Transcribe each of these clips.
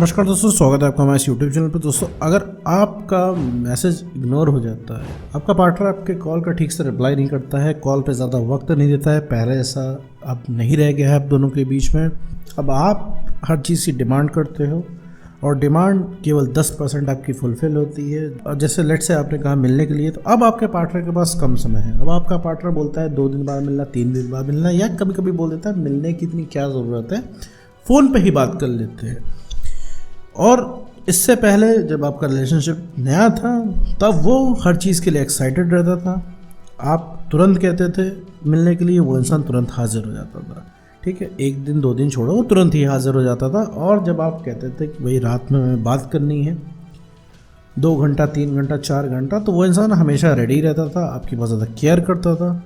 नमस्कार दोस्तों, स्वागत है आपका हमारे यूट्यूब चैनल पर। दोस्तों, अगर आपका मैसेज इग्नोर हो जाता है, आपका पार्टनर आपके कॉल का ठीक से रिप्लाई नहीं करता है, कॉल पे ज़्यादा वक्त नहीं देता है, पहले ऐसा अब नहीं रह गया है आप दोनों के बीच में। अब आप हर चीज़ की डिमांड करते हो और डिमांड केवल 10% आपकी फुलफ़िल होती है। और जैसे लेट से आपने कहा मिलने के लिए, तो अब आपके पार्टनर के पास कम समय है। अब आपका पार्टनर बोलता है 2 दिन बाद मिलना, 3 दिन बाद मिलना, या कभी कभी बोल देता है मिलने की इतनी क्या ज़रूरत है, फ़ोन पे ही बात कर लेते हैं। और इससे पहले जब आपका रिलेशनशिप नया था, तब वो हर चीज़ के लिए एक्साइटेड रहता था। आप तुरंत कहते थे मिलने के लिए, वो इंसान तुरंत हाजिर हो जाता था। ठीक है, 1 दिन 2 दिन छोड़ो, वो तुरंत ही हाजिर हो जाता था। और जब आप कहते थे कि भाई रात में हमें बात करनी है 2 घंटा 3 घंटा 4 घंटा, तो वो इंसान हमेशा रेडी रहता था, आपकी बहुत ज़्यादा केयर करता था,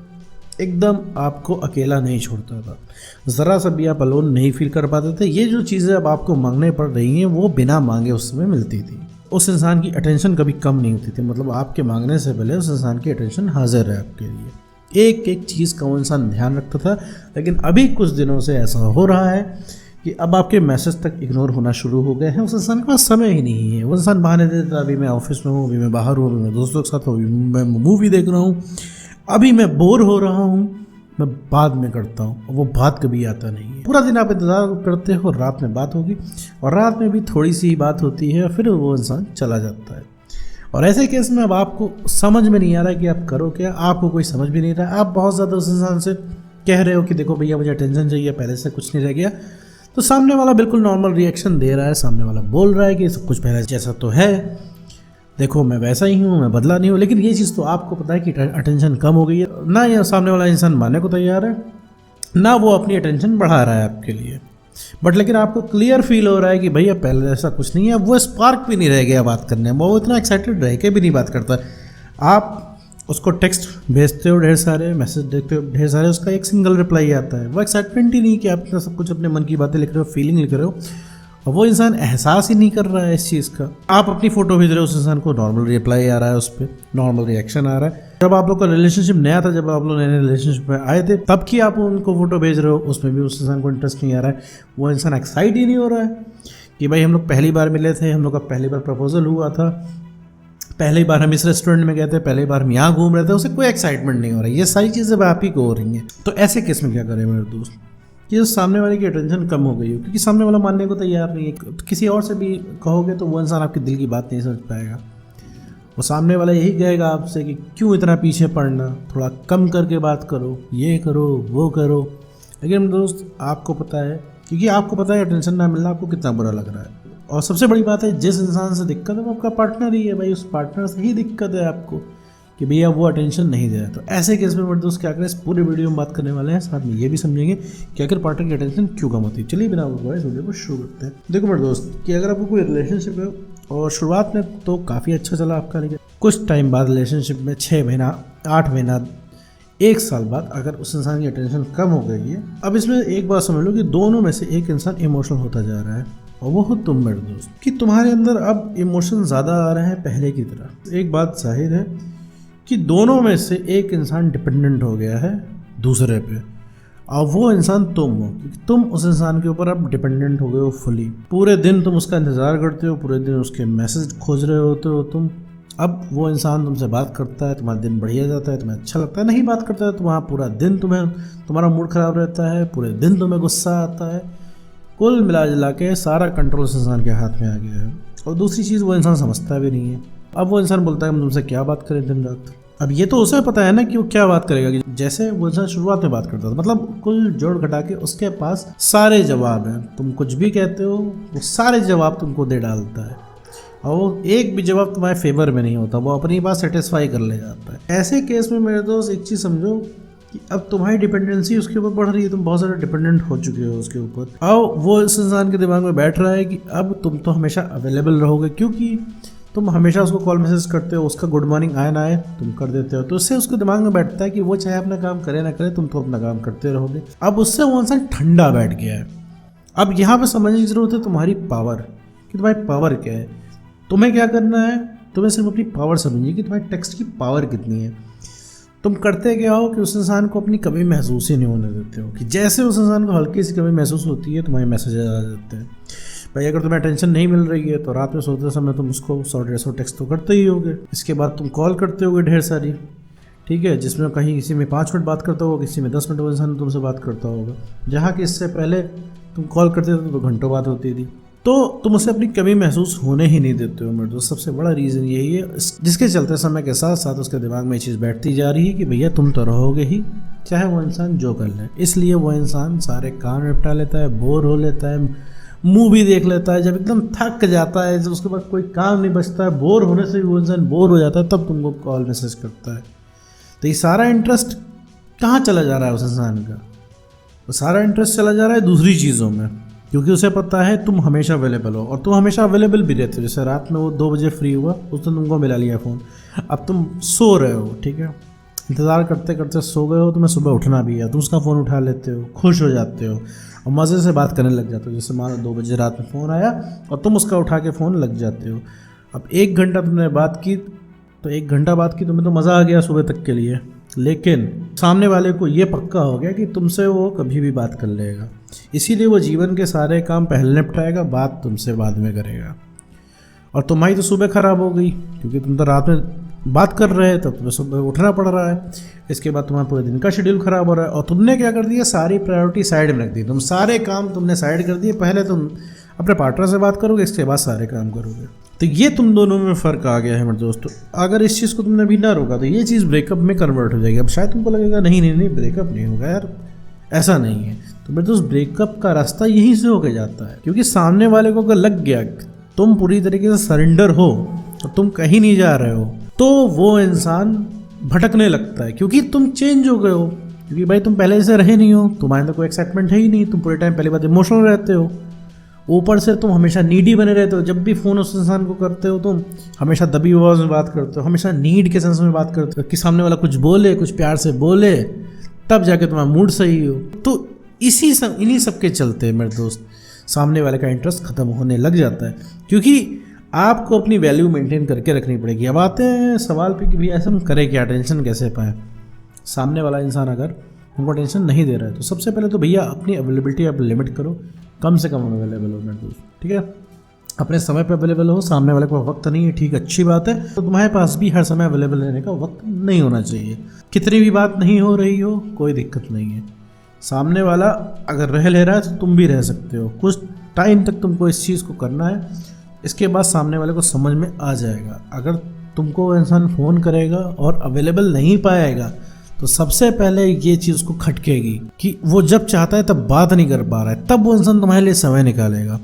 एकदम आपको अकेला नहीं छोड़ता था। ज़रा सा भी आप अलोन नहीं फील कर पाते थे। ये जो चीज़ें अब आपको मांगने पड़ रही हैं, वो बिना मांगे उस समय मिलती थी। उस इंसान की अटेंशन कभी कम नहीं होती थी, मतलब आपके मांगने से पहले उस इंसान की अटेंशन हाजिर है आपके लिए। एक एक चीज़ का वो इंसान ध्यान रखता था। लेकिन अभी कुछ दिनों से ऐसा हो रहा है कि अब आपके मैसेज तक इग्नोर होना शुरू हो गए हैं। उस इंसान के पास समय ही नहीं है। वो इंसान बहाने देता, अभी मैं ऑफिस में हूँ, अभी मैं बाहर हूँ, अभी मैं दोस्तों के साथ हूँ, अभी मैं मूवी देख रहा हूँ, अभी मैं बोर हो रहा हूँ, मैं बाद में करता हूँ। और वो बात कभी आता नहीं है। पूरा दिन आप इंतज़ार करते हो, रात में बात होगी, और रात में भी थोड़ी सी ही बात होती है, फिर वो इंसान चला जाता है। और ऐसे केस में अब आपको समझ में नहीं आ रहा कि आप करो क्या, आपको कोई समझ भी नहीं रहा। आप बहुत ज़्यादा उस इंसान से कह रहे हो कि देखो भैया मुझे अटेंशन चाहिए, पहले से कुछ नहीं रह गया, तो सामने वाला बिल्कुल नॉर्मल रिएक्शन दे रहा है। सामने वाला बोल रहा है कि सब कुछ पहले जैसा तो है, देखो मैं वैसा ही हूँ, मैं बदला नहीं हूँ। लेकिन ये चीज़ तो आपको पता है कि अटेंशन कम हो गई है। ना ये सामने वाला इंसान मानने को तैयार है, ना वो अपनी अटेंशन बढ़ा रहा है आपके लिए। बट लेकिन आपको क्लियर फील हो रहा है कि भैया पहले ऐसा कुछ नहीं है। वो स्पार्क भी नहीं रह गया बात करने में, वो इतना एक्साइटेड रह के भी नहीं बात करता। आप उसको टेक्स्ट भेजते हो ढेर सारे, मैसेज देखते हो ढेर सारे, उसका एक सिंगल रिप्लाई आता है। वो एक्साइटमेंट ही नहीं कि आप सब कुछ अपने मन की बातें लिख रहे हो, फीलिंग लिख रहे हो, और वो इंसान एहसास ही नहीं कर रहा है इस चीज़ का। आप अपनी फ़ोटो भेज रहे हो, उस इंसान को नॉर्मल रिप्लाई आ रहा है, उस पर नॉर्मल रिएक्शन आ रहा है। जब आप लोग का रिलेशनशिप नया था, जब आप लोग नए रिलेशनशिप में आए थे, तब की आप उनको फ़ोटो भेज रहे हो, उसमें भी उस इंसान को इंटरेस्ट नहीं आ रहा है। वो इंसान एक्साइट ही नहीं हो रहा है कि भाई हम लोग पहली बार मिले थे, हम लोग का पहली बार प्रपोजल हुआ था, पहली बार हम इस रेस्टोरेंट में गए थे, पहली बार हम यहाँ घूम रहे थे, उसे कोई एक्साइटमेंट नहीं हो रहा है। ये सारी चीज़ें आप ही को हो रही हैं। तो ऐसे केस में क्या करें मेरे दोस्त, कि जो सामने वाले की अटेंशन कम हो गई हो, क्योंकि सामने वाला मानने को तैयार नहीं है। तो किसी और से भी कहोगे तो वो इंसान आपके दिल की बात नहीं समझ पाएगा। वो सामने वाला यही कहेगा आपसे कि क्यों इतना पीछे पड़ना, थोड़ा कम करके बात करो, ये करो वो करो। लेकिन दोस्त आपको पता है, क्योंकि आपको पता है अटेंशन ना मिलना आपको कितना बुरा लग रहा है। और सबसे बड़ी बात है, जिस इंसान से दिक्कत है वो आपका पार्टनर ही है। भाई उस पार्टनर से ही दिक्कत है आपको कि भैया वो अटेंशन नहीं दे रहा। तो ऐसे केस में मेरे दोस्त क्या करें, इस पूरे वीडियो में बात करने वाले हैं, साथ में ये भी समझेंगे कि आखिर पार्टनर की अटेंशन क्यों कम होती है। चलिए बिना इस वीडियो को शुरू करते हैं। देखो मेरे दोस्त, कि अगर आपको कोई रिलेशनशिप है और शुरुआत में तो काफ़ी अच्छा चला आपका, लेकिन कुछ टाइम बाद रिलेशनशिप में 6 महीना 8 महीना 1 साल बाद अगर उस इंसान की अटेंशन कम हो गई है, अब इसमें एक बात समझ लो कि दोनों में से एक इंसान इमोशनल होता जा रहा है, और वो हो तुम मेरे दोस्त। कि तुम्हारे अंदर अब इमोशन ज़्यादा आ रहे हैं पहले की तरह। एक बात जाहिर है कि दोनों में से एक इंसान डिपेंडेंट हो गया है दूसरे पे, और वो इंसान तुम हो। क्योंकि तुम उस इंसान के ऊपर अब डिपेंडेंट हो गए हो फुली। पूरे दिन तुम उसका इंतज़ार करते हो, पूरे दिन उसके मैसेज खोज रहे होते हो तुम। अब वो इंसान तुमसे बात करता है, तुम्हारा दिन बढ़िया जाता है, तुम्हें अच्छा लगता है। नहीं बात करता है तो वहाँ पूरा दिन तुम्हारा मूड ख़राब रहता है, पूरे दिन तुम्हें गुस्सा आता है। कुल मिला जुला के सारा कंट्रोल उस इंसान के हाथ में आ गया है। और दूसरी चीज़, वो इंसान समझता भी नहीं है। अब वो इंसान बोलता है हम तुमसे क्या बात करें दिन रात। अब ये तो उसे पता है ना कि वो क्या बात करेगा। कि जैसे वो इंसान शुरुआत में बात करता था, मतलब कुल जोड़ घटा के उसके पास सारे जवाब हैं। तुम कुछ भी कहते हो, वो सारे जवाब तुमको दे डालता है, और वो एक भी जवाब तुम्हारे फेवर में नहीं होता, वो अपनी बात सेटिस्फाई कर ले जाता है। ऐसे केस में मेरे दोस्त एक चीज़ समझो कि अब तुम्हारी डिपेंडेंसी उसके ऊपर बढ़ रही है। तुम बहुत ज़्यादा डिपेंडेंट हो चुके हो उसके ऊपर। अब वो इस इंसान के दिमाग में बैठ रहा है कि अब तुम तो हमेशा अवेलेबल रहोगे, क्योंकि तुम हमेशा उसको कॉल मैसेज करते हो, उसका गुड मॉर्निंग आए ना आए तुम कर देते हो। तो उससे उसके दिमाग में बैठता है कि वो चाहे अपना काम करे ना करे, तुम तो अपना काम करते रहोगे। अब उससे वो इंसान ठंडा बैठ गया है। अब यहाँ पे समझने की जरूरत है तुम्हारी पावर, कि तुम्हारी पावर क्या है। तुम्हें क्या करना है, तुम्हें सिर्फ अपनी पावर समझिए कि तुम्हारी टेक्स्ट की पावर कितनी है। तुम करते क्या हो कि उस इंसान को अपनी कमी महसूस ही नहीं होने देते हो। कि जैसे उस इंसान को हल्की सी कमी महसूस होती है, तुम्हारे मैसेज आ जाते हैं। भाई अगर तुम्हें अटेंशन नहीं मिल रही है तो रात में सोते समय तुम उसको 100-150 टेक्स्ट तो करते ही होगे। इसके बाद तुम कॉल करते होगे ढेर सारी, ठीक है, जिसमें कहीं किसी में 5 मिनट बात करता होगा, किसी में 10 मिनट वो इंसान तुमसे बात करता होगा, जहाँ कि इससे पहले तुम कॉल करते थे तो घंटों बात होती थी। तो तुम उसे अपनी कमी महसूस होने ही नहीं देते हो मेरे दोस्त। सबसे बड़ा रीज़न यही है, जिसके चलते समय के साथ साथ उसके दिमाग में ये चीज़ बैठती जा रही है कि भैया तुम तो रहोगे ही, चाहे वो इंसान जो कर ले। इसलिए वो इंसान सारे काम निपटा लेता है, बोर हो लेता है, मूवी देख लेता है, जब एकदम थक जाता है, जब उसके बाद कोई काम नहीं बचता है, बोर होने से भी वो इंसान बोर हो जाता है, तब तुमको कॉल मैसेज करता है। तो ये सारा इंटरेस्ट कहाँ चला जा रहा है उस इंसान का? वो सारा इंटरेस्ट चला जा रहा है दूसरी चीज़ों में, क्योंकि उसे पता है तुम हमेशा अवेलेबल हो, और तुम हमेशा अवेलेबल भी रहते हो। जैसे रात में वो 2 बजे फ्री हुआ, उस दिन तुमको मिला लिया फ़ोन, अब तुम सो रहे हो, ठीक है, इंतज़ार करते करते सो गए हो, तुम्हें सुबह उठना भी है, तुम उसका फ़ोन उठा लेते हो, खुश हो जाते हो और मज़े से बात करने लग जाते हो। जैसे मान लो 2 बजे रात में फ़ोन आया और तुम उसका उठा के फ़ोन लग जाते हो। अब 1 घंटा तुमने बात की, तो 1 घंटा बात की, तुम्हें तो मज़ा आ गया सुबह तक के लिए, लेकिन सामने वाले को ये पक्का हो गया कि तुमसे वो कभी भी बात कर लेगा, इसीलिए वो जीवन के सारे काम पहले निपटाएगा, बात तुमसे बाद में करेगा। और तुम्हारी तो सुबह ख़राब हो गई, क्योंकि तुम तो रात में बात कर रहे हैं, तब तुम्हें सुबह उठना पड़ रहा है। इसके बाद तुम्हारा पूरे दिन का शेड्यूल ख़राब हो रहा है, और तुमने क्या कर दिया, सारी प्रायोरिटी साइड में रख दी। तुम सारे काम तुमने साइड कर दिए, पहले तुम अपने पार्टनर से बात करोगे, इसके बाद सारे काम करोगे। तो ये तुम दोनों में फ़र्क आ गया है मेरे दोस्तों। अगर इस चीज़ को तुमने अभी ना रोका तो ये चीज़ ब्रेकअप में कन्वर्ट हो जाएगी। अब शायद तुमको लगेगा नहीं ब्रेकअप नहीं होगा यार, ऐसा नहीं है। तो मेरे दोस्त, ब्रेकअप का रास्ता यहीं से होके जाता है, क्योंकि सामने वाले को अगर लग गया तुम पूरी तरीके से सरेंडर हो और तुम कहीं नहीं जा रहे हो, तो वो इंसान भटकने लगता है, क्योंकि तुम चेंज हो गए हो। क्योंकि भाई तुम पहले जैसे रहे नहीं हो, तुम्हारे अंदर कोई एक्साइटमेंट है ही नहीं, तुम पूरे टाइम पहली बात इमोशनल रहते हो, ऊपर से तुम हमेशा नीडी बने रहते हो। जब भी फ़ोन उस इंसान को करते हो तुम हमेशा दबी आवाज़ में बात करते हो, हमेशा नीड के सेंस में बात करते हो कि सामने वाला कुछ बोले, कुछ प्यार से बोले, तब जाके तुम्हारा मूड सही हो। तो इन्हीं सब के चलते मेरे दोस्त सामने वाले का इंटरेस्ट ख़त्म होने लग जाता है, क्योंकि आपको अपनी वैल्यू मेंटेन करके रखनी पड़ेगी। अब आते हैं सवाल पे कि भैया ऐसा हम करें क्या, टेंशन कैसे पाएँ। सामने वाला इंसान अगर हमको टेंशन नहीं दे रहा है तो सबसे पहले तो भैया अपनी अवेलेबिलिटी आप लिमिट करो, कम से कम अवेलेबल हो मेरे दोस्त, ठीक है। अपने समय पे अवेलेबल हो, सामने वाले को वक्त नहीं है, ठीक, अच्छी बात है, तो तुम्हारे पास भी हर समय अवेलेबल रहने का वक्त नहीं होना चाहिए। कितनी भी बात नहीं हो रही हो, कोई दिक्कत नहीं है। सामने वाला अगर रह ले रहा है तो तुम भी रह सकते हो, कुछ टाइम तक तुमको इस चीज़ को करना है। इसके बाद सामने वाले को समझ में आ जाएगा। अगर तुमको इंसान फ़ोन करेगा और अवेलेबल नहीं पाएगा तो सबसे पहले ये चीज़ को खटकेगी कि वो जब चाहता है तब बात नहीं कर पा रहा है, तब वो इंसान तुम्हारे लिए समय निकालेगा।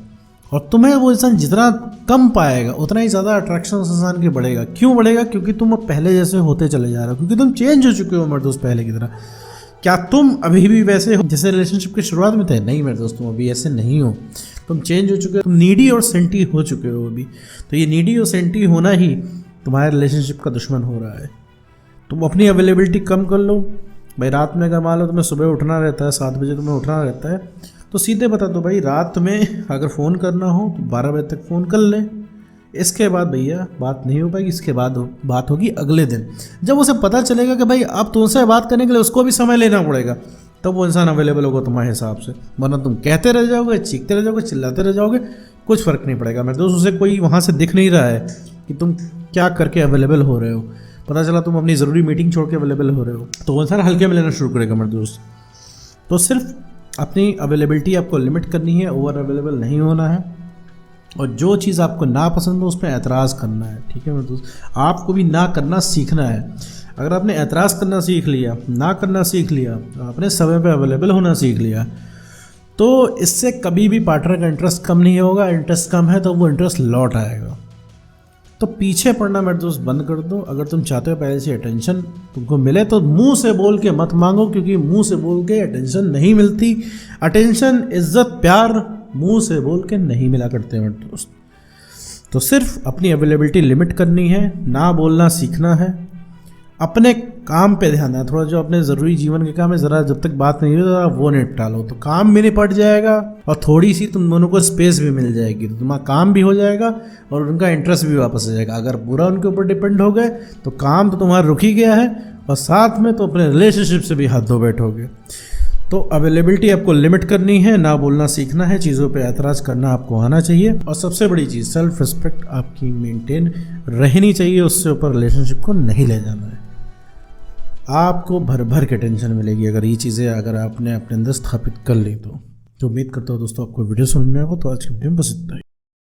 और तुम्हें वो इंसान जितना कम पाएगा उतना ही ज़्यादा अट्रैक्शन उस इंसान की बढ़ेगा। क्यों बढ़ेगा? क्योंकि तुम अब पहले जैसे होते चले जा रहे हो, क्योंकि तुम चेंज हो चुके हो मेरे दोस्त पहले की तरह। क्या तुम अभी भी वैसे हो जैसे रिलेशनशिप की शुरुआत में थे? नहीं मेरे दोस्त, तुम अभी ऐसे नहीं हो, तुम चेंज हो चुके हो, तुम नीडी और सेंटी हो चुके हो अभी। तो ये नीडी और सेंटी होना ही तुम्हारे रिलेशनशिप का दुश्मन हो रहा है। तुम अपनी अवेलेबिलिटी कम कर लो भाई। रात में अगर मान लो तुम्हें सुबह उठना रहता है, 7 बजे तुम्हें उठना रहता है, तो सीधे बता दो भाई रात में अगर फ़ोन करना हो तो 12 बजे तक फ़ोन कर ले। इसके बाद भैया बात नहीं हो पाएगी, इसके बाद बात होगी अगले दिन, जब उसे पता चलेगा कि भाई अब तुमसे बात करने के लिए उसको भी समय लेना पड़ेगा, तब वो इंसान अवेलेबल होगा तुम्हारे हिसाब से। वरना तुम कहते रह जाओगे, चीखते रह जाओगे, चिल्लाते रह जाओगे, कुछ फ़र्क नहीं पड़ेगा मेरे दोस्त। उसे कोई वहाँ से दिख नहीं रहा है कि तुम क्या करके अवेलेबल हो रहे हो। पता चला तुम अपनी ज़रूरी मीटिंग छोड़ के अवेलेबल हो रहे हो, तो वो इंसान हल्के में लेना शुरू करेगा मेरे दोस्त। तो सिर्फ अपनी अवेलेबिलिटी आपको लिमिट करनी है, ओवर अवेलेबल नहीं होना है। और जो चीज़ आपको ना पसंद हो उस पर एतराज़ करना है, ठीक है मेरे दोस्त। आपको भी ना करना सीखना है। अगर आपने एतराज़ करना सीख लिया, ना करना सीख लिया, अपने समय पे अवेलेबल होना सीख लिया, तो इससे कभी भी पार्टनर का इंटरेस्ट कम नहीं होगा। इंटरेस्ट कम है तो वो इंटरेस्ट लौट आएगा। तो पीछे पड़ना मेरे दोस्त बंद कर दो। अगर तुम चाहते हो पहले से अटेंशन तुमको मिले तो मुंह से बोल के मत मांगो, क्योंकि मुंह से बोल के अटेंशन नहीं मिलती। अटेंशन, इज्जत, प्यार मुंह से बोल के नहीं मिला करते मेरे दोस्त। तो सिर्फ अपनी अवेलेबिलिटी लिमिट करनी है, ना बोलना सीखना है, अपने काम पे ध्यान देना थोड़ा। जो अपने ज़रूरी जीवन के काम है ज़रा जब तक बात नहीं हो ज़रा वो निपटा लो, तो काम भी निपट जाएगा और थोड़ी सी तुम दोनों को स्पेस भी मिल जाएगी। तो तुम्हारा काम भी हो जाएगा और उनका इंटरेस्ट भी वापस आ जाएगा। अगर पूरा उनके ऊपर डिपेंड हो गए तो काम तो तुम्हारा रुक ही गया है, और साथ में तो अपने रिलेशनशिप से भी हाथ धो बैठोगे। तो अवेलेबिलिटी आपको लिमिट करनी है, ना बोलना सीखना है, चीज़ों पे ऐतराज़ करना आपको आना चाहिए, और सबसे बड़ी चीज़ सेल्फ रिस्पेक्ट आपकी मेंटेन रहनी चाहिए, उससे ऊपर रिलेशनशिप को नहीं ले जाना है। आपको भर भर के टेंशन मिलेगी अगर ये चीज़ें अगर आपने अपने अंदर स्थापित कर ली तो उम्मीद करता हूँ दोस्तों आपको वीडियो समझ में आएगा। तो आज की वीडियो में बस इतना ही।